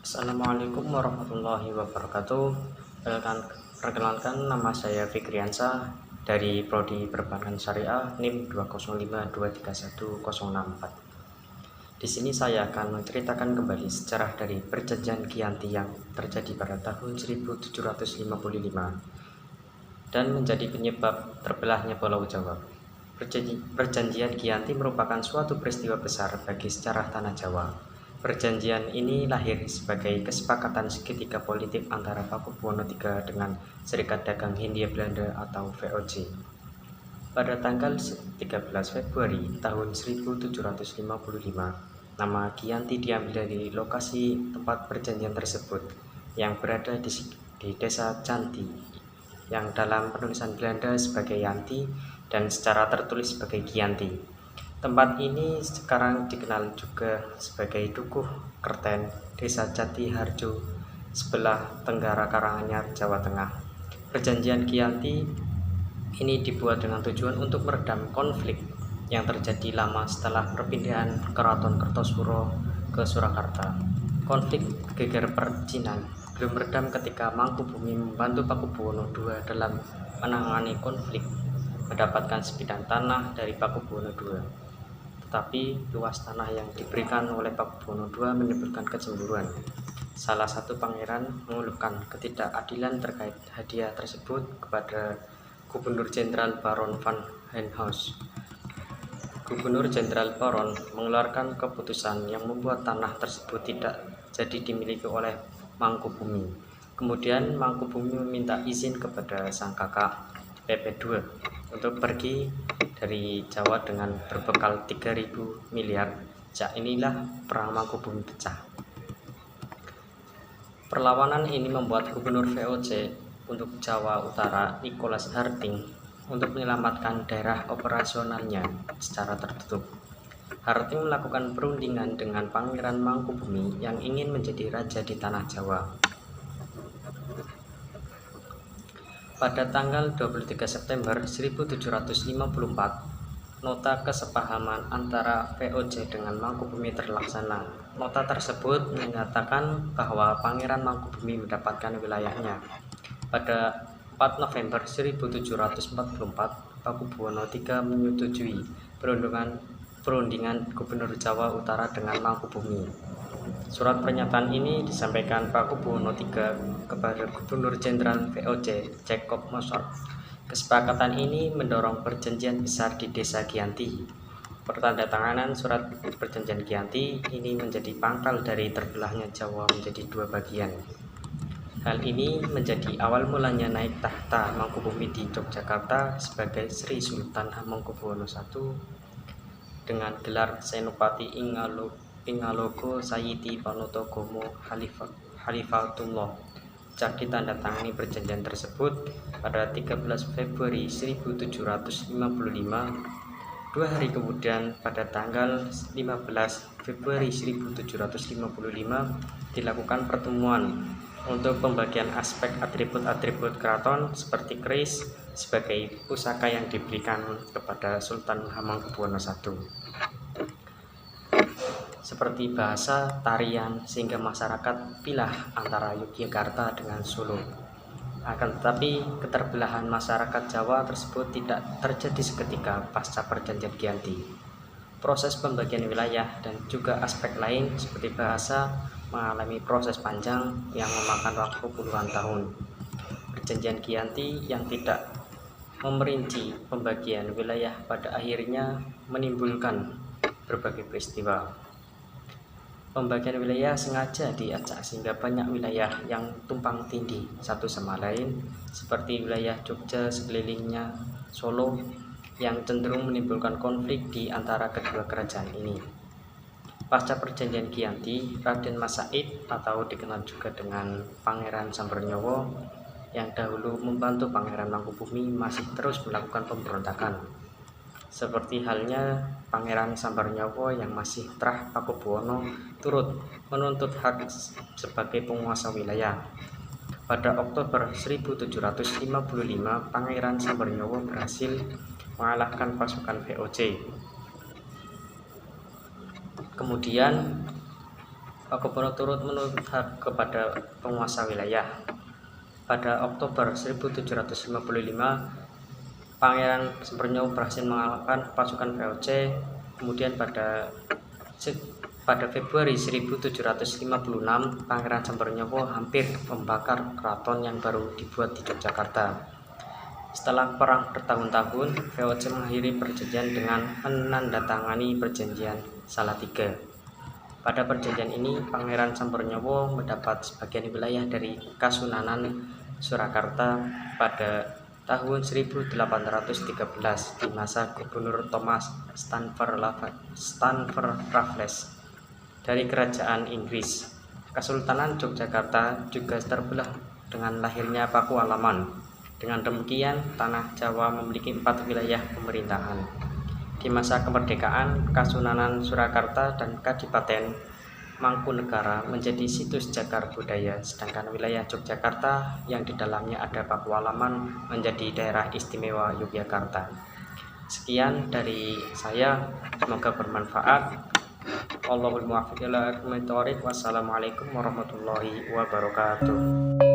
Assalamualaikum warahmatullahi wabarakatuh. Perkenalkan, nama saya Fikriansa dari Prodi Perbankan Syariah NIM 205231064. Di sini saya akan menceritakan kembali sejarah dari Perjanjian Giyanti yang terjadi pada tahun 1755 dan menjadi penyebab terbelahnya Pulau Jawa. Perjanjian Giyanti merupakan suatu peristiwa besar bagi sejarah tanah Jawa. Perjanjian ini lahir sebagai kesepakatan segitiga politik antara Pakubuwono III dengan Serikat Dagang Hindia Belanda atau VOC. Pada tanggal 13 Februari tahun 1755, nama Giyanti diambil dari lokasi tempat perjanjian tersebut yang berada di Desa Canti, yang dalam penulisan Belanda sebagai Yanti dan secara tertulis sebagai Giyanti. Tempat ini sekarang dikenal juga sebagai Dukuh Kerten, Desa Jati Harjo, sebelah tenggara Karanganyar, Jawa Tengah. Perjanjian Giyanti ini dibuat dengan tujuan untuk meredam konflik yang terjadi lama setelah perpindahan Keraton Kertosuro ke Surakarta. Konflik geger percinan belum meredam ketika Mangkubumi membantu Pakubuwono II dalam menangani konflik, mendapatkan sebidang tanah dari Pakubuwono II. Tetapi luas tanah yang diberikan oleh Pakubuwono II menimbulkan kecemburuan. Salah satu pangeran mengeluhkan ketidakadilan terkait hadiah tersebut kepada Gubernur Jenderal Baron van Heinhaus. Gubernur Jenderal Baron mengeluarkan keputusan yang membuat tanah tersebut tidak jadi dimiliki oleh Mangkubumi. Kemudian Mangkubumi meminta izin kepada sang kakak PP II untuk pergi dari Jawa dengan berbekal 3.000 miliar. Sejak inilah perang Mangkubumi pecah. Perlawanan ini membuat Gubernur VOC untuk Jawa Utara Nicholas Harting untuk menyelamatkan daerah operasionalnya secara tertutup. Harting melakukan perundingan dengan Pangeran Mangkubumi yang ingin menjadi raja di tanah Jawa. Pada tanggal 23 September 1754, nota kesepahaman antara VOC dengan Mangkubumi terlaksana. Nota tersebut menyatakan bahwa Pangeran Mangkubumi mendapatkan wilayahnya. Pada 4 November 1744, Pakubuwono III menyetujui perundingan Gubernur Jawa Utara dengan Mangkubumi. Surat pernyataan ini disampaikan Pakubuwono III kepada Gubernur Jenderal VOC Jacob Mozart. Kesepakatan ini mendorong perjanjian besar di Desa Giyanti. Pertandatanganan surat perjanjian Giyanti ini menjadi pangkal dari terbelahnya Jawa menjadi dua bagian. Hal ini menjadi awal mulanya naik tahta Mangkubumi di Yogyakarta sebagai Sri Sultan Hamengkubuwono I dengan gelar Senopati Ingalogo Sayiti Panotogomo Halifatullah. Sejak ditandatangani perjanjian tersebut pada 13 Februari 1755, 2 hari kemudian pada tanggal 15 Februari 1755 dilakukan pertemuan untuk pembagian aspek atribut-atribut keraton seperti keris sebagai pusaka yang diberikan kepada Sultan Hamengkubuwono I, seperti bahasa, tarian, sehingga masyarakat pilah antara Yogyakarta dengan Solo. Akan tetapi keterbelahan masyarakat Jawa tersebut tidak terjadi seketika pasca perjanjian Giyanti. Proses pembagian wilayah dan juga aspek lain seperti bahasa mengalami proses panjang yang memakan waktu puluhan tahun. Perjanjian Giyanti yang tidak memerinci pembagian wilayah pada akhirnya menimbulkan berbagai peristiwa. Pembagian wilayah sengaja diacak sehingga banyak wilayah yang tumpang tindih satu sama lain, seperti wilayah Jogja sekelilingnya Solo, yang cenderung menimbulkan konflik di antara kedua kerajaan ini. Pasca perjanjian Giyanti, Raden Mas Said atau dikenal juga dengan Pangeran Sambernyowo yang dahulu membantu Pangeran Mangkubumi masih terus melakukan pemberontakan. Seperti halnya Pangeran Sambernyowo yang masih terah Pakubuwono turut menuntut hak sebagai penguasa wilayah. Pada Oktober 1755, Pangeran Sambernyowo berhasil mengalahkan pasukan VOC. Kemudian Pak Gubernur turut menuntut hak kepada penguasa wilayah. Pada Oktober 1755, Pangeran Semproniawu berhasil mengalahkan pasukan VOC. Kemudian pada Februari 1756, Pangeran Semproniawu hampir membakar keraton yang baru dibuat di Yogyakarta. Setelah perang bertahun-tahun, VOC mengakhiri perjanjian dengan menandatangani perjanjian Salatiga. Pada perjanjian ini, Pangeran Semproniawu mendapat sebagian wilayah dari Kasunanan Surakarta pada tahun 1813 di masa Gubernur Thomas Stanford Raffles dari Kerajaan Inggris. Kesultanan Yogyakarta juga terbelah dengan lahirnya Pakualaman. Dengan demikian, tanah Jawa memiliki 4 wilayah pemerintahan. Di masa kemerdekaan, Kasunanan Surakarta dan Kadipaten Mangkunegara menjadi situs cagar budaya, sedangkan wilayah Yogyakarta yang di dalamnya ada Pakualaman menjadi daerah istimewa Yogyakarta. Sekian dari saya, semoga bermanfaat. Wallahul muwaffiq ila aqwamit thoriq. Wassalamualaikum warahmatullahi wabarakatuh.